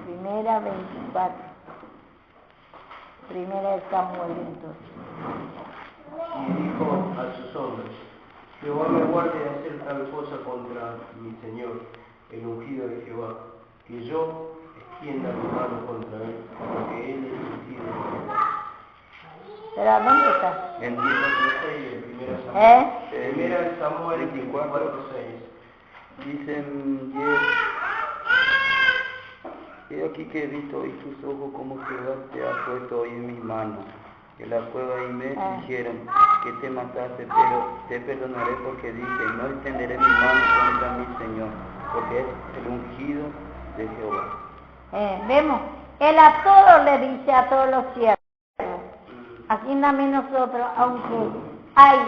Primera 24. Primera de Samuel entonces. Y dijo a sus hombres, Jehová me guarde de hacer tal cosa contra mi Señor, el ungido de Jehová, que yo extienda mi mano contra él, porque él es ungido de Jehová. ¿Pero a dónde está? En 10:6 de primera Samuel. Primera de Samuel 24:6. 24:6. Dicen, he aquí que he visto hoy tus ojos como Jehová te ha puesto hoy en mis manos. Que la prueba y me dijeron que te mataste, pero te perdonaré porque dije, no extenderé mi mano contra mi Señor, porque es el ungido de Jehová. Vemos, él a todos le dice, a todos los siervos, así también nosotros, aunque hay,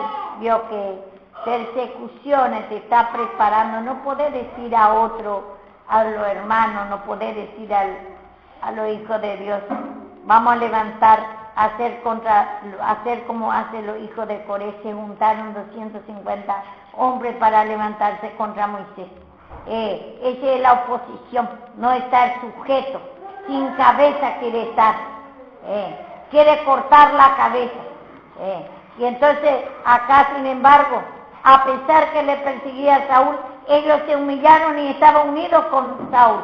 vio que persecuciones se está preparando, no podés decir a otro, a los hermanos, no podés decir a los hijos de Dios, vamos a levantar, hacer como hacen los hijos de Coré, se juntaron 250 hombres para levantarse contra Moisés. Esa es la oposición, no estar sujeto, sin cabeza quiere estar, quiere cortar la cabeza. Y entonces acá, sin embargo, a pesar que le perseguía a Saúl, ellos se humillaron y estaban unidos con Saúl.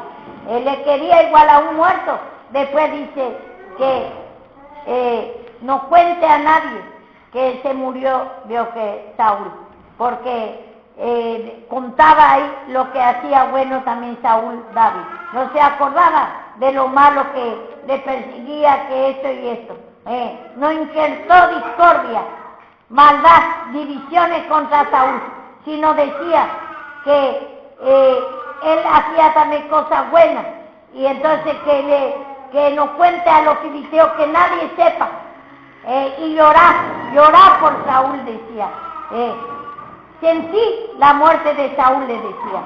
Él le quería igual a un muerto. Después dice que no cuente a nadie que él se murió, vio que Saúl, porque contaba ahí lo que hacía bueno también Saúl David. No se acordaba de lo malo que le perseguía, que esto y esto. No injertó discordia, maldad, divisiones contra Saúl, sino decía que él hacía también cosas buenas, y entonces que no cuente a los filisteos, que nadie sepa, y llorar por Saúl, decía. Sentí la muerte de Saúl, le decía.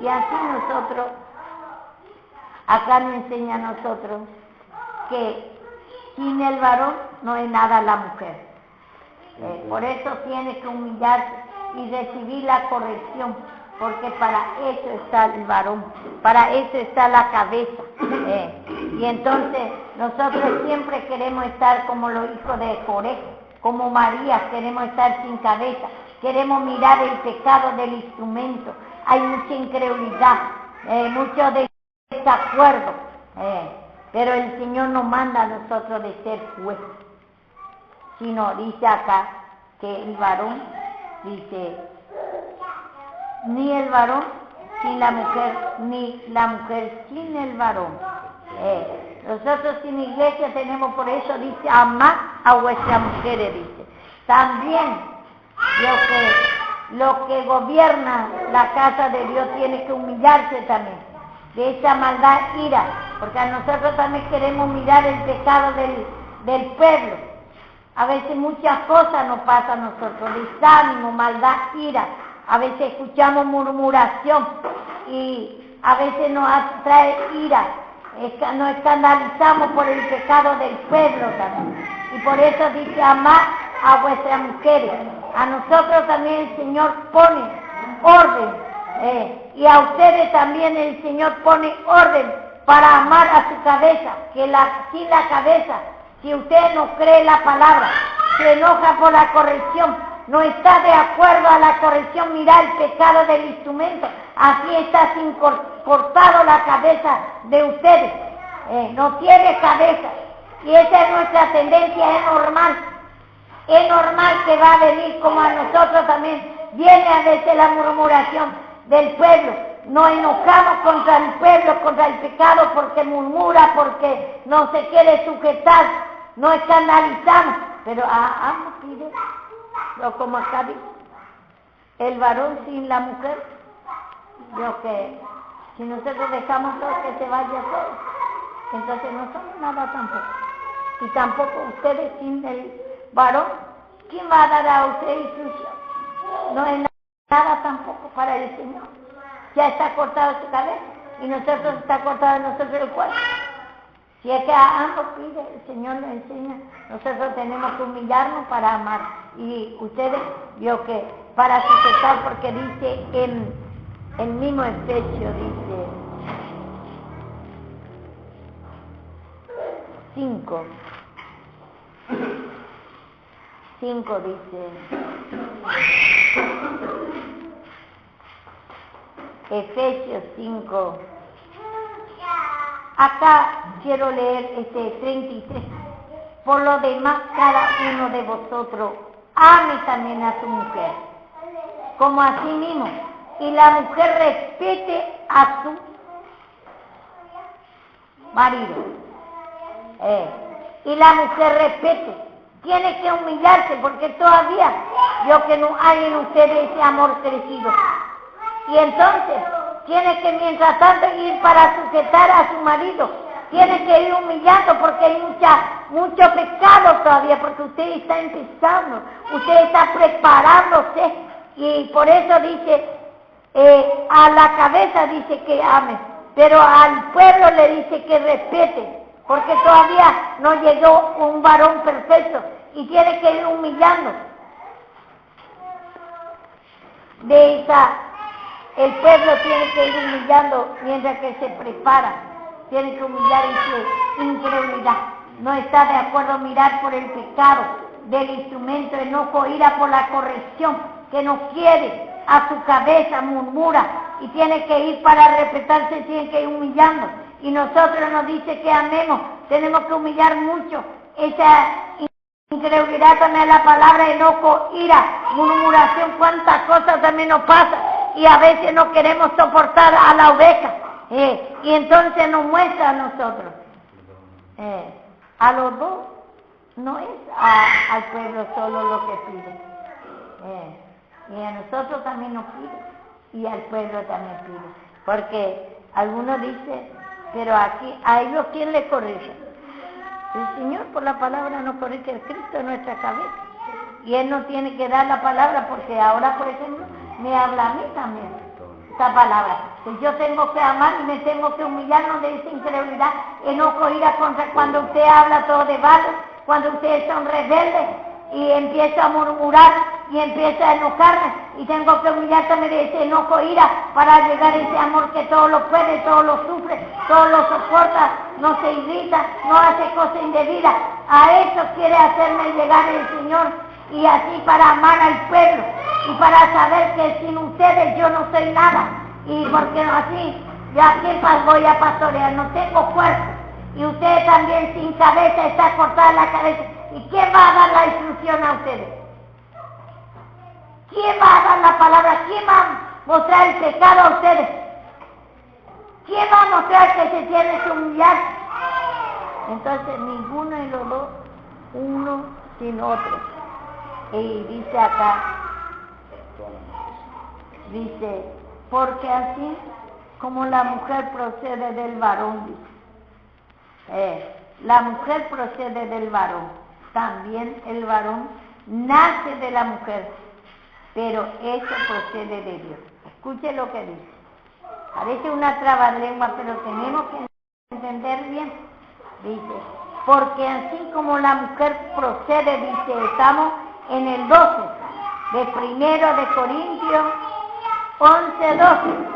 Y así nosotros, acá nos enseña a nosotros que sin el varón no es nada la mujer. Por eso tiene que humillarse y recibir la corrección, porque para eso está el varón, para eso está la cabeza. Y entonces nosotros siempre queremos estar como los hijos de Coré, como María, queremos estar sin cabeza, queremos mirar el pecado del instrumento. Hay mucha incredulidad, mucho desacuerdo, pero el Señor nos manda a nosotros de ser jueces. Sino dice acá que el varón, dice, ni el varón sin la mujer, ni la mujer sin el varón. Nosotros sin iglesia tenemos, por eso dice, amad a vuestras mujeres, dice. También lo que gobierna la casa de Dios tiene que humillarse también de esa maldad, ira, porque a nosotros también queremos mirar el pecado del pueblo. A veces muchas cosas nos pasan a nosotros, desánimo, maldad, ira. A veces escuchamos murmuración y a veces nos trae ira. Nos escandalizamos por el pecado del pueblo también. Y por eso dice, amad a vuestras mujeres. A nosotros también el Señor pone orden. Y a ustedes también el Señor pone orden para amar a su cabeza, que sin la cabeza, si usted no cree la palabra, se enoja por la corrección, no está de acuerdo a la corrección, mira el pecado del instrumento, así está sin cortado la cabeza de ustedes, no tiene cabeza, y esa es nuestra tendencia, es normal que va a venir como a nosotros también, viene a veces la murmuración del pueblo, nos enojamos contra el pueblo, contra el pecado, porque murmura, porque no se quiere sujetar, no escandalizamos, pero ambos piden, o como acá dice, el varón sin la mujer, yo que si nosotros dejamos todo que se vaya todo, entonces no somos nada tampoco, y tampoco ustedes sin el varón, ¿quién va a dar a usted instrucción? No es nada tampoco para el Señor. Ya está cortado su cabeza y nosotros está cortado nosotros el cuerpo. Si es que a ambos pide, el Señor nos enseña, nosotros tenemos que humillarnos para amar. Y ustedes, yo que para sujetar, porque dice en el mismo Efesios, dice 5 dice, Efesios 5, acá quiero leer 33, por lo demás cada uno de vosotros ame también a su mujer, como a sí mismo, y la mujer respete a su marido, y la mujer respete, tiene que humillarse, porque todavía yo que no hay en ustedes ese amor crecido. Y entonces tiene que mientras tanto ir para sujetar a su marido, tiene que ir humillando porque hay mucho pecado todavía, porque usted está empezando, usted está preparándose y por eso dice, a la cabeza dice que ame, pero al pueblo le dice que respete, porque todavía no llegó un varón perfecto y tiene que ir humillando. El pueblo tiene que ir humillando mientras que se prepara, tiene que humillar en su incredulidad. No está de acuerdo mirar por el pecado del instrumento, enojo, ira por la corrección, que no quiere, a su cabeza murmura y tiene que ir para respetarse, tiene que ir humillando. Y nosotros nos dice que amemos, tenemos que humillar mucho esa incredulidad, también la palabra enojo, ira, murmuración, cuántas cosas también nos pasa. Y a veces no queremos soportar a la oveja, y entonces nos muestra a nosotros. A los dos, no es al pueblo solo lo que pide, y a nosotros también nos pide, y al pueblo también pide, porque algunos dicen, pero aquí, a ellos ¿quién le corrige? El Señor por la palabra nos corrige, el Cristo en nuestra cabeza, y Él nos tiene que dar la palabra, porque ahora, por ejemplo, me habla a mí también esta palabra, que yo tengo que amar y me tengo que humillarnos de esa incredulidad, enojo, ira contra cuando usted habla todo de vale, cuando ustedes son rebeldes y empieza a murmurar y empieza a enojarme y tengo que humillarme de ese enojo, ira, para llegar a ese amor que todo lo puede, todo lo sufre, todo lo soporta, no se irrita, no hace cosas indebidas. A eso quiere hacerme llegar el Señor, y así para amar al pueblo y para saber que sin ustedes yo no soy nada, y porque así ya aquí voy a pastorear, no tengo cuerpo, y ustedes también sin cabeza, está cortada la cabeza. ¿Y quién va a dar la instrucción a ustedes? ¿Quién va a dar la palabra? ¿Quién va a mostrar el pecado a ustedes? ¿Quién va a mostrar que se tiene que humillar? Entonces ninguno de los dos, uno sin otro. Y dice acá, dice, porque así como la mujer procede del varón, dice, la mujer procede del varón, también el varón nace de la mujer, pero eso procede de Dios. Escuche lo que dice. Parece una trabalengua, pero tenemos que entender bien. Dice, porque así como la mujer procede, dice, estamos en el 12 de 1 de Corintios 11:12,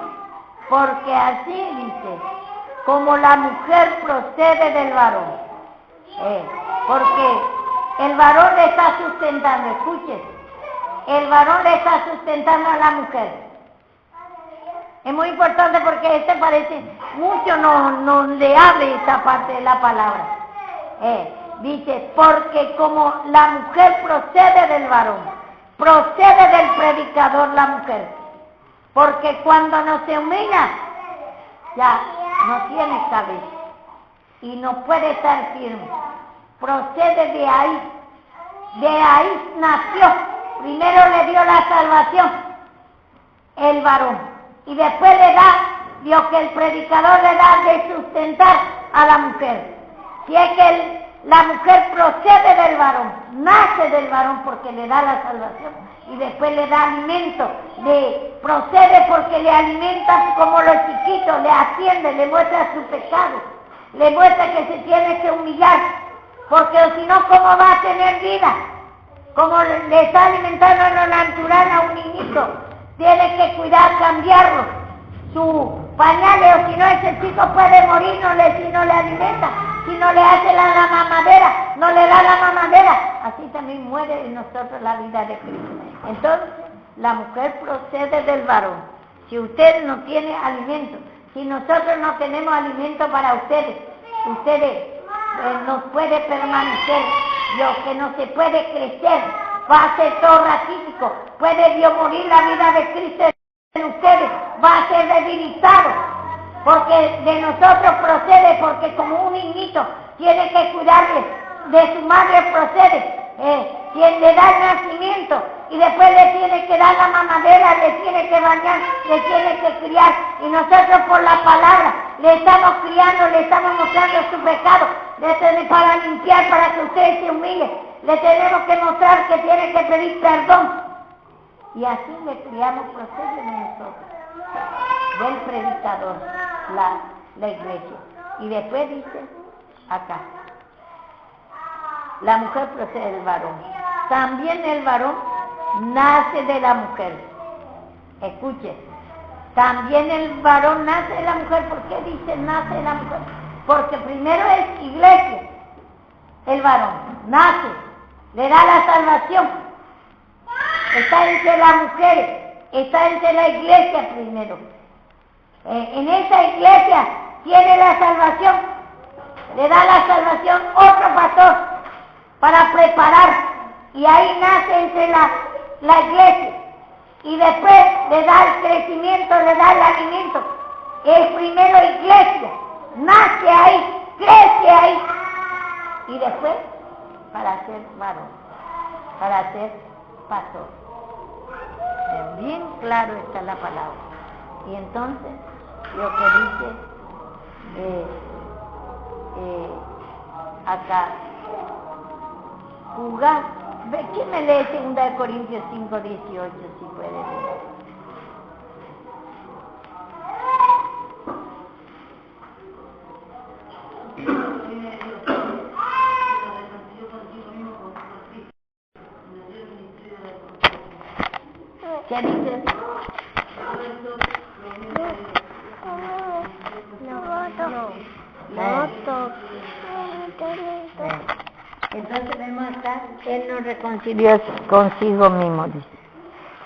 porque así dice, como la mujer procede del varón, porque el varón le está sustentando, escuchen, el varón le está sustentando a la mujer. Es muy importante porque parece, mucho no le abre esta parte de la palabra. Dice, porque como la mujer procede del varón, procede del predicador la mujer, porque cuando no se humilla, ya no tiene cabeza y no puede estar firme. Procede de ahí nació. Primero le dio la salvación el varón y después le da, Dios que el predicador le da de sustentar a la mujer. Si es que la mujer procede del varón, nace del varón porque le da la salvación y después le da alimento, procede porque le alimenta como los chiquitos, le atiende, le muestra su pecado, le muestra que se tiene que humillar, porque si no, ¿cómo va a tener vida? Como le está alimentando en lo natural a un niñito, tiene que cuidar, cambiarlo, su pañales, o si no ese chico puede morir si no le alimenta, si no le hace la mamadera, no le da la mamadera, así también muere en nosotros la vida de Cristo. Entonces, la mujer procede del varón. Si usted no tiene alimento, si nosotros no tenemos alimento para ustedes no puede permanecer, lo que no se puede crecer, va a ser todo raquítico, puede Dios morir la vida de Cristo en ustedes, va a ser debilitado, porque de nosotros procede, porque como un niñito tiene que cuidarle, de su madre procede, quien le da el nacimiento y después le tiene que dar la mamadera, le tiene que bañar, le tiene que criar, y nosotros por la palabra le estamos criando, le estamos mostrando su pecado, para limpiar, para que usted se humille, le tenemos que mostrar que tiene que pedir perdón, y así le criamos, procede de nosotros, del predicador, la iglesia. Y después dice acá, la mujer procede del varón, también el varón nace de la mujer. Escuche, también el varón nace de la mujer. ¿Por qué dice nace de la mujer? Porque primero es iglesia, el varón nace, le da la salvación, está entre las mujeres, está entre la iglesia primero. En esa iglesia tiene la salvación, le da la salvación otro pastor para preparar, y ahí nace entre la iglesia, y después le da el crecimiento, le da el alimento. Es primero iglesia, nace ahí, crece ahí, y después para ser varón, para ser pastor. Bien claro está la palabra. Y entonces lo que dice acá, jugar. ¿Quién me lee 2 Corintios 5:18 si puede leer? ¿Qué dice? Entonces vemos acá, Él nos reconcilió consigo mismo, dice.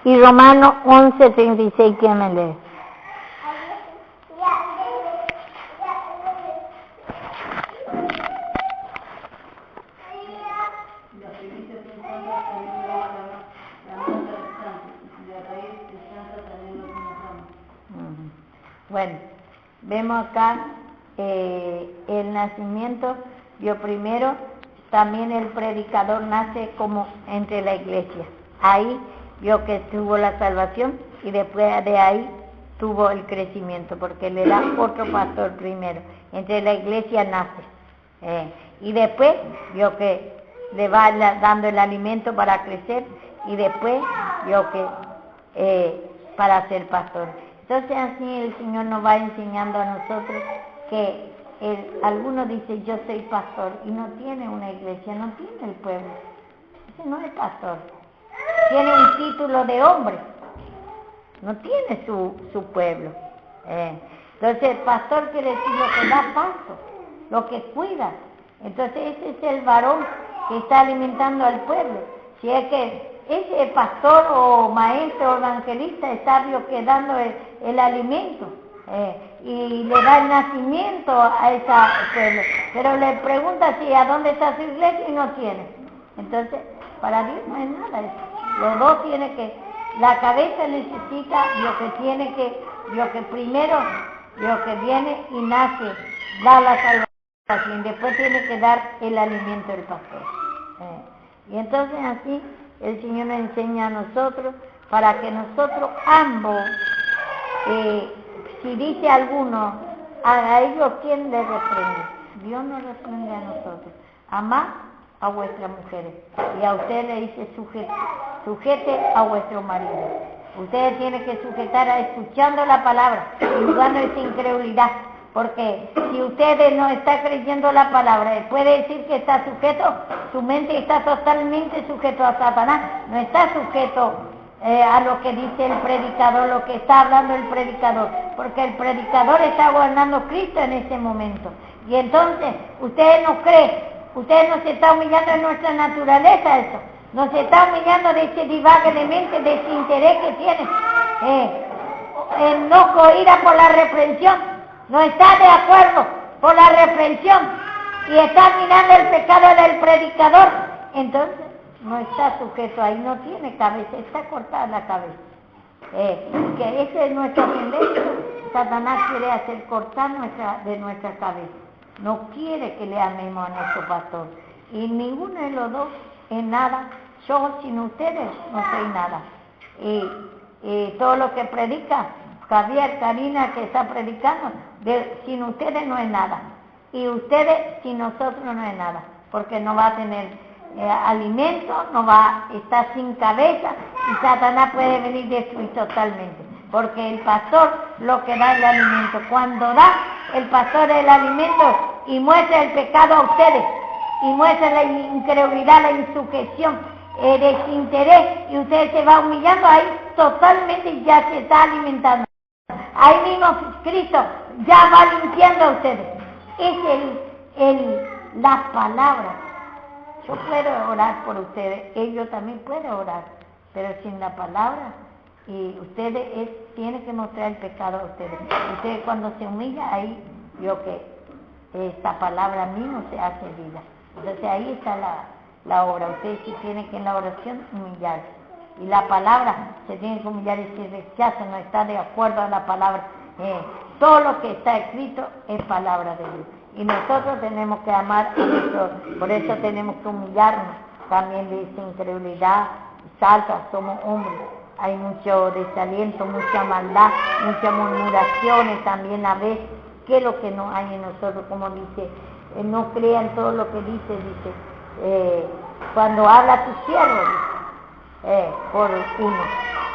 Y Romanos 11:36, ¿quién me lee? Bueno, vemos acá el nacimiento, yo primero, también el predicador nace como entre la iglesia. Ahí vio que tuvo la salvación y después de ahí tuvo el crecimiento, porque le da otro pastor primero. Entre la iglesia nace. Y después vio que le va dando el alimento para crecer y después vio que para ser pastor. Entonces así el Señor nos va enseñando a nosotros que algunos dicen yo soy pastor y no tiene una iglesia, no tiene el pueblo. Ese no es pastor. tiene un título de hombre, no tiene su pueblo. Entonces el pastor quiere decir lo que da paso, lo que cuida. Entonces ese es el varón que está alimentando al pueblo. Si es que ese pastor o maestro o evangelista está que dando el alimento y le da el nacimiento a ese pueblo. Pero le pregunta si a dónde está su iglesia y no tiene. Entonces para Dios no es nada eso. Los dos tienen que, la cabeza necesita lo que tiene que, lo que primero, lo que viene y nace, da la salvación, después tiene que dar el alimento del pastor. Y entonces así el Señor nos enseña a nosotros para que nosotros ambos, si dice alguno, a ellos ¿quién le reprende? Dios nos reprende a nosotros. Amad a vuestras mujeres. Y a usted le dice sujete a vuestro marido. Ustedes tienen que sujetar a escuchando la palabra y jugando esa incredulidad. Porque si ustedes no están creyendo la palabra, puede decir que está sujeto, su mente está totalmente sujeto a Satanás, no está sujeto a lo que dice el predicador, lo que está hablando el predicador, porque el predicador está gobernando Cristo en ese momento. Y entonces, ustedes no creen, ustedes no se están humillando en nuestra naturaleza eso, no se está humillando de ese divague de mente, de ese interés que tiene, en no cohira por la reprensión. No está de acuerdo por la reprensión y está mirando el pecado del predicador, entonces no está sujeto ahí, no tiene cabeza, está cortada la cabeza. Que esa es nuestra tendencia. Satanás quiere hacer cortar de nuestra cabeza, no quiere que le amemos a nuestro pastor, y ninguno de los dos es nada. Yo sin ustedes no soy nada, y todo lo que predica Javier, Karina, que está predicando, sin ustedes no es nada. Y ustedes sin nosotros no es nada. Porque no va a tener alimento, no va a estar sin cabeza y Satanás puede venir a destruir totalmente. Porque el pastor lo que da el alimento. Cuando da el pastor el alimento y muestra el pecado a ustedes y muestra la incredulidad, la insujeción, el desinterés, y usted se va humillando ahí totalmente, ya se está alimentando. Ahí mismo Cristo ya va limpiando a ustedes. Es las palabras. Yo puedo orar por ustedes, ellos también pueden orar, pero sin la palabra, y ustedes tienen que mostrar el pecado a ustedes. Ustedes cuando se humilla, ahí yo que esta palabra mismo se hace vida. Entonces ahí está la obra. Ustedes sí tienen que en la oración humillarse. Y la palabra se tiene que humillar, y si rechaza, no está de acuerdo a la palabra. Todo lo que está escrito es palabra de Dios. Y nosotros tenemos que amar a nuestro, por eso tenemos que humillarnos. También de esa incredulidad, salta, somos hombres. Hay mucho desaliento, mucha maldad, muchas murmuraciones también a veces. ¿Qué es lo que no hay en nosotros? Como dice, no crean todo lo que dice, cuando habla tu siervo, por uno,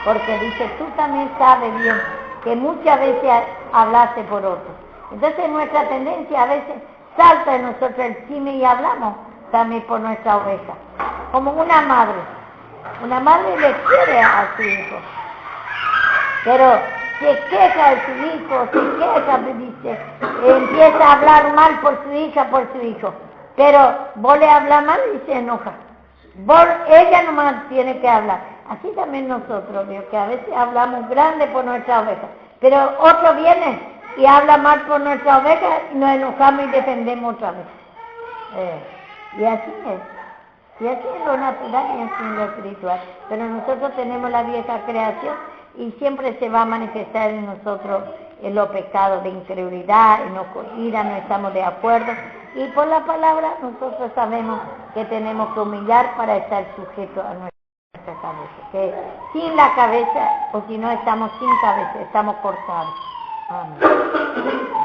porque dice, tú también sabes bien que muchas veces hablaste por otro. Entonces nuestra tendencia a veces salta en nosotros el chisme y hablamos también por nuestra oveja, como una madre le quiere a su hijo, pero se queja de su hijo, se queja, dice, empieza a hablar mal por su hija, por su hijo, pero vos le hablas mal y se enoja. Ella nomás tiene que hablar. Así también nosotros, Dios, que a veces hablamos grande por nuestra oveja, pero otro viene y habla mal por nuestra oveja y nos enojamos y defendemos otra vez. Y así es. Y así es lo natural y así es lo espiritual. Pero nosotros tenemos la vieja creación y siempre se va a manifestar en nosotros en los pecados de incredulidad, en ira, no estamos de acuerdo. Y por la palabra nosotros sabemos que tenemos que humillar para estar sujetos a nuestra cabeza. Que sin la cabeza, o si no estamos sin cabeza, estamos cortados. Amén.